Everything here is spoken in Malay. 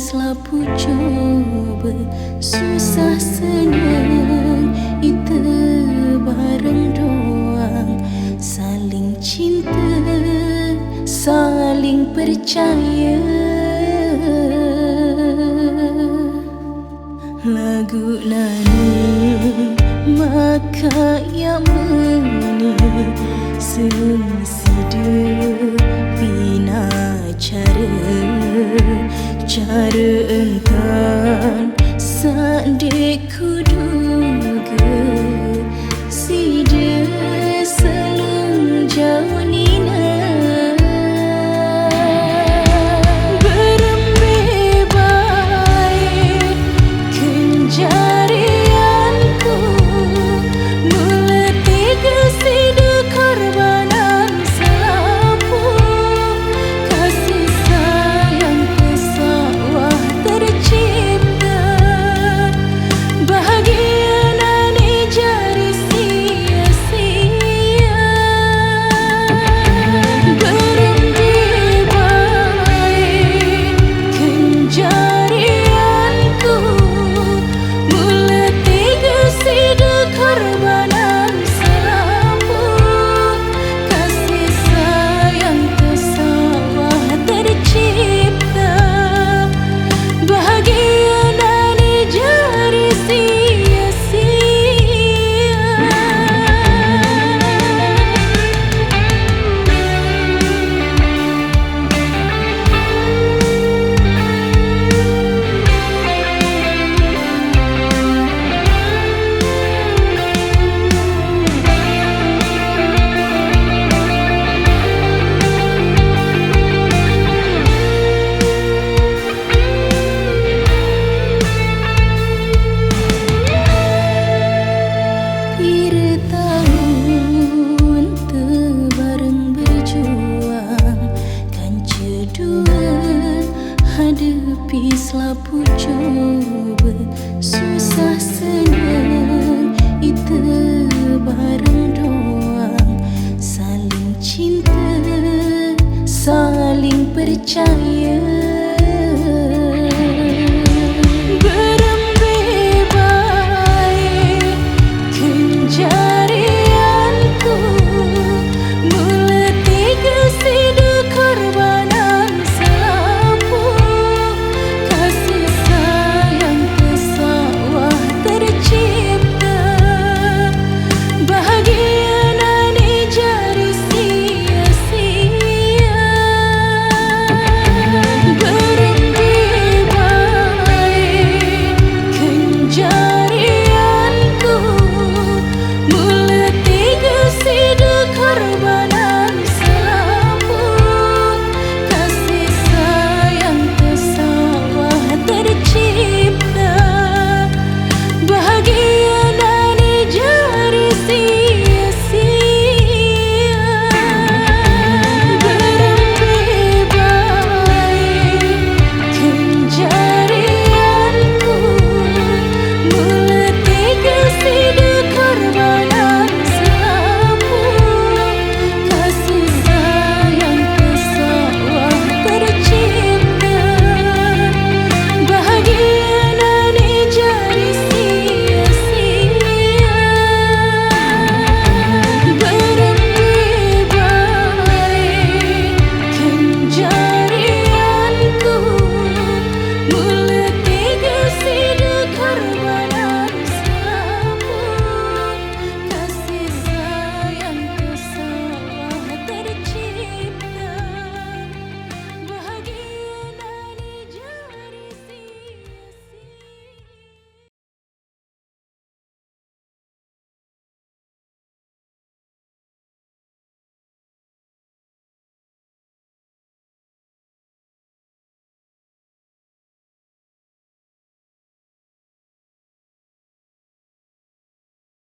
selalu coba susah senang itu bareng doang, saling cinta, saling percaya. Lagu nani maka yang meni semsida bina cara engkan sandek kuduga sida selung jauh nina berembe baik kenjarianku mula tiga sida korbanan selapu kasih sayang pesawah tercipta bahagia nani jari sia-sia berembe baik kenjarianku mula tiga sida korbanan selapu kasih sayang pesawah tercipta bahagia nani jari sia-sia. Pira tahun terbareng berjuang kan cedua hadapi selalu coba susah senang itu bareng doang, saling cinta, saling percaya.